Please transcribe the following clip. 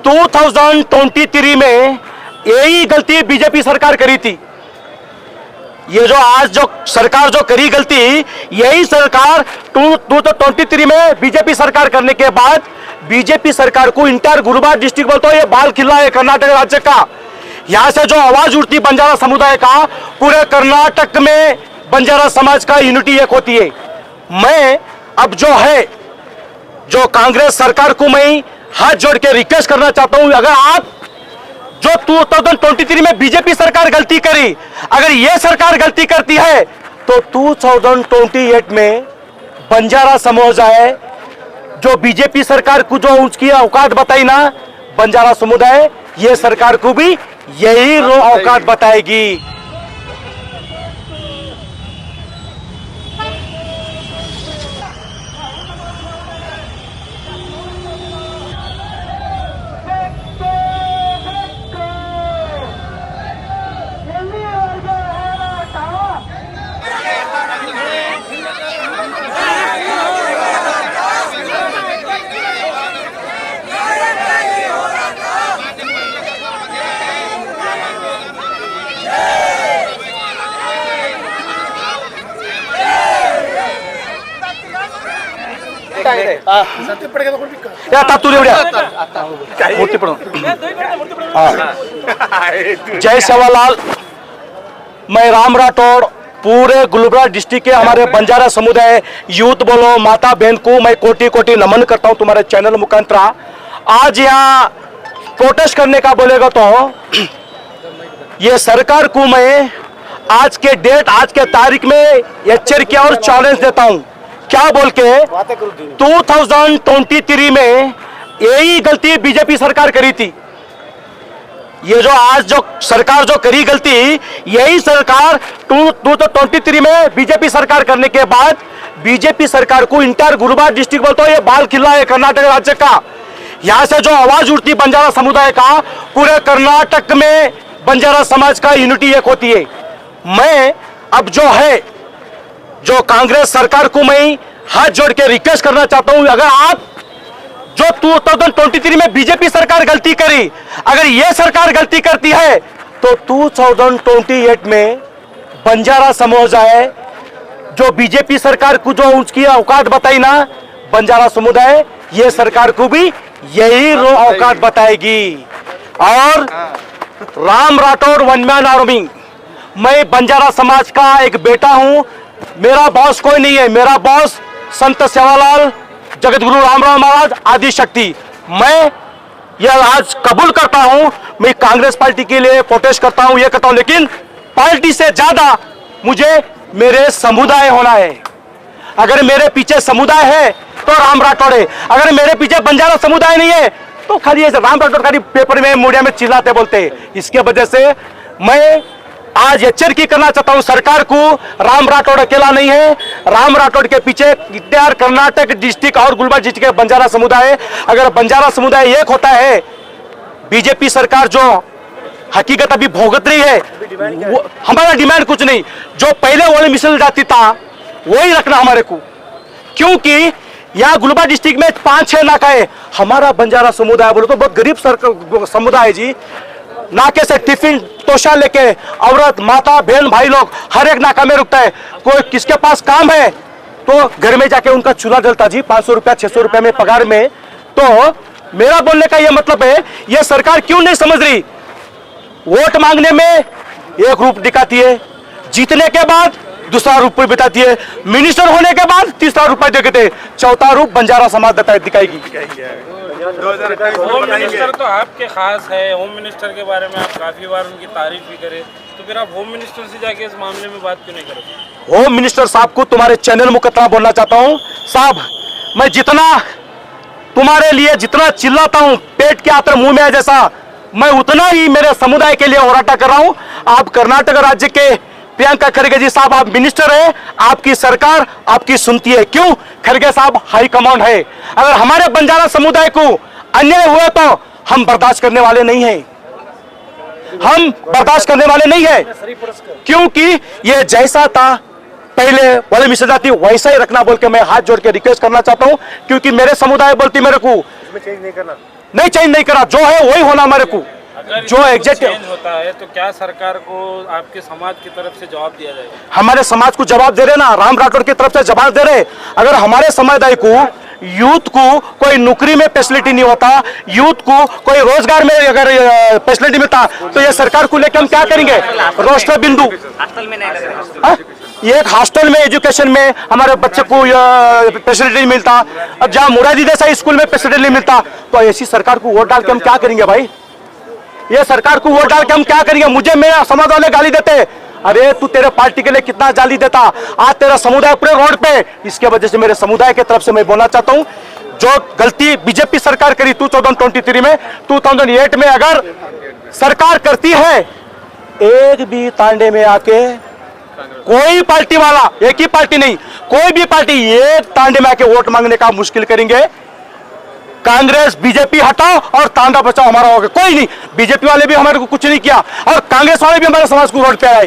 2023 में यही गलती बीजेपी सरकार करी थी। ये जो आज जो सरकार जो करी गलती, यही सरकार 2023 में बीजेपी सरकार करने के बाद बीजेपी सरकार को इंटायर गुलबर्गा डिस्ट्रिक्ट बोलते हो, ये बाल किला है कर्नाटक राज्य का। यहां से जो आवाज उठती बंजारा समुदाय का, पूरे कर्नाटक में बंजारा समाज का यूनिटी एक होती है। मैं अब जो कांग्रेस सरकार को मैं हाथ जोड़ के रिक्वेस्ट करना चाहता हूं, अगर आप जो 2023 में बीजेपी सरकार गलती करी, अगर ये सरकार गलती करती है तो 2028 में बंजारा समुदाय जो बीजेपी सरकार को जो उसकी औकात बताई ना, बंजारा समुदाय ये सरकार को भी यही औकात बताएगी। जय सेवालाल, मैं राम राठौड़, पूरे गुलबर्गा डिस्ट्रिक्ट के हमारे बंजारा समुदाय यूथ बोलो, माता बहन को मैं कोटि कोटि नमन करता हूं तुम्हारे चैनल मुखांतरा। आज यहाँ प्रोटेस्ट करने का बोलेगा तो ये सरकार को मैं आज के डेट, आज के तारीख में एचरिका और चैलेंज देता हूं। क्या बोल के 2023 में यही गलती बीजेपी सरकार करी थी। ये जो आज जो सरकार जो करी गलती, यही सरकार 2023 में बीजेपी सरकार करने के बाद बीजेपी सरकार को इंटायर गुलबर्गा डिस्ट्रिक्ट बोलते हो, ये बाल किला है कर्नाटक राज्य का। यहां से जो आवाज उठती बंजारा समुदाय का, पूरे कर्नाटक में बंजारा समाज का यूनिटी एक होती है। मैं अब जो कांग्रेस सरकार को मैं हाथ जोड़ के रिक्वेस्ट करना चाहता हूं, अगर आप जो 2023 में बीजेपी सरकार गलती करी, अगर ये सरकार गलती करती है तो 2028 में बंजारा समुदाय जो बीजेपी सरकार को जो उसकी औकात बताई ना, बंजारा समुदाय ये सरकार को भी यही औकात बताएगी। और Ram Rathore one man army, मैं बंजारा समाज का एक बेटा हूं। मेरा बॉस कोई नहीं है, मेरा बॉस संत सेवालाल, जगत गुरु रामराव महाराज, आदि शक्ति। मैं यह आज कबूल करता हूं, मैं कांग्रेस पार्टी के लिए प्रोटेस्ट करता हूं, ये करता हूं, लेकिन पार्टी से ज्यादा मुझे मेरे समुदाय होना है। अगर मेरे पीछे समुदाय है तो राम राठौड़ है, अगर मेरे पीछे बंजारा समुदाय नहीं है तो खाली ऐसे राम राठौड़ खाली पेपर में मीडिया में चिल्लाते बोलते। इसके वजह से मैं आज एचरिका करना चाहता हूं सरकार को, राम राठौड़ अकेला नहीं है, राम राठौड़ के पीछे इंटायर कर्नाटक डिस्ट्रिक्ट और गुलबर्गा डिस्ट्रिक्ट के बंजारा समुदाय। अगर बंजारा समुदाय एक होता है, बीजेपी सरकार जो हकीकत अभी भुगत रही है, हमारा डिमांड कुछ नहीं, जो पहले वाले मिसल जाती था वही रखना हमारे को, क्योंकि यहाँ गुलबर्गा डिस्ट्रिक्ट में 5-6 नाका है। हमारा बंजारा समुदाय बोलो तो बहुत गरीब समुदाय जी, नाके से टिफिन तोशा लेके औरत, माता, बहन, भाई लोग हर एक नाका में रुकता है। कोई किसके पास काम है तो घर में जाके उनका चूल्हा जलता जी, 500 रुपया 600 रुपया में पगार में। तो मेरा बोलने का ये मतलब है, ये सरकार क्यों नहीं समझ रही, वोट मांगने में एक रूप दिखाती है, जीतने के बाद दूसरा रूप बताती है, मिनिस्टर होने के बाद तीसरा रूप देते, चौथा रूप बंजारा समाज दिखाएगी। होम मिनिस्टर तो आपके खास है, होम मिनिस्टर के बारे में आप काफी बार उनकी तारीफ भी करें, तो फिर आप होम मिनिस्टर से जाके इस मामले में बात क्यों नहीं करोगे? होम मिनिस्टर साहब को तुम्हारे चैनल मुकद्दमा बोलना चाहता हूं, साहब मैं जितना तुम्हारे लिए जितना चिल्लाता हूं, पेट के आतर मुंह में है जैसा, मैं उतना ही मेरे समुदाय के लिए होराटा कर रहा हूं। आप कर्नाटक राज्य के प्रियंका खड़गे जी साहब, आप मिनिस्टर है, आपकी सरकार आपकी सुनती है। क्यों? खड़गे साहब हाई कमांड है। अगर हमारे बंजारा समुदाय को अन्याय हुआ तो हम बर्दाश्त करने वाले नहीं हैं, हम बर्दाश्त करने वाले नहीं है, क्योंकि ये जैसा था पहले वाले मिसल जाती वैसा ही रखना बोल के मैं हाथ जोड़ के रिक्वेस्ट करना चाहता हूं। क्योंकि मेरे समुदाय बोलती मेरे को इसमें चेंज नहीं करना। नहीं चेंज नहीं करा, जो है वही होना हमारे को। अगर जो इसमें एग्जैक्ट चेंज होता है तो क्या सरकार को आपके समाज की तरफ से जवाब दिया जाएगा? हमारे समाज को जवाब दे रहे ना, राम राठौर की तरफ से जवाब दे रहे। अगर हमारे समुदाय को, यूथ को कोई नौकरी में फैसिलिटी नहीं होता, यूथ को कोई रोजगार में अगर फैसिलिटी मिलता, तो ये सरकार को लेकर हम क्या करेंगे? रोस्टर बिंदु हाँ? ये एक हॉस्टल में, एजुकेशन में हमारे बच्चे को फैसिलिटी नहीं मिलता। अब जहाँ मुरादी देसाई स्कूल में फैसिलिटी नहीं मिलता, तो ऐसी सरकार को वोट डाल के हम क्या करेंगे भाई? ये सरकार को वोट डाल के हम क्या करेंगे? मुझे मेरे समाज वाले गाली देते, अरे तू तेरे पार्टी के लिए कितना गाली देता, आज तेरा समुदाय पूरे रोड पे। इसके वजह से मेरे समुदाय की तरफ से मैं बोलना चाहता हूं, जो गलती बीजेपी सरकार करी 2023 में, 2008 में अगर सरकार करती है, एक भी तांडे में आके कोई पार्टी वाला, एक ही पार्टी नहीं, कोई भी पार्टी एक तांडे में आके वोट मांगने का मुश्किल करेंगे। कांग्रेस बीजेपी हटाओ और तांडा बचाओ हमारा होगा, कोई नहीं। बीजेपी वाले भी हमारे को कुछ नहीं किया और कांग्रेस वाले भी हमारे समाज को रोड पे आए।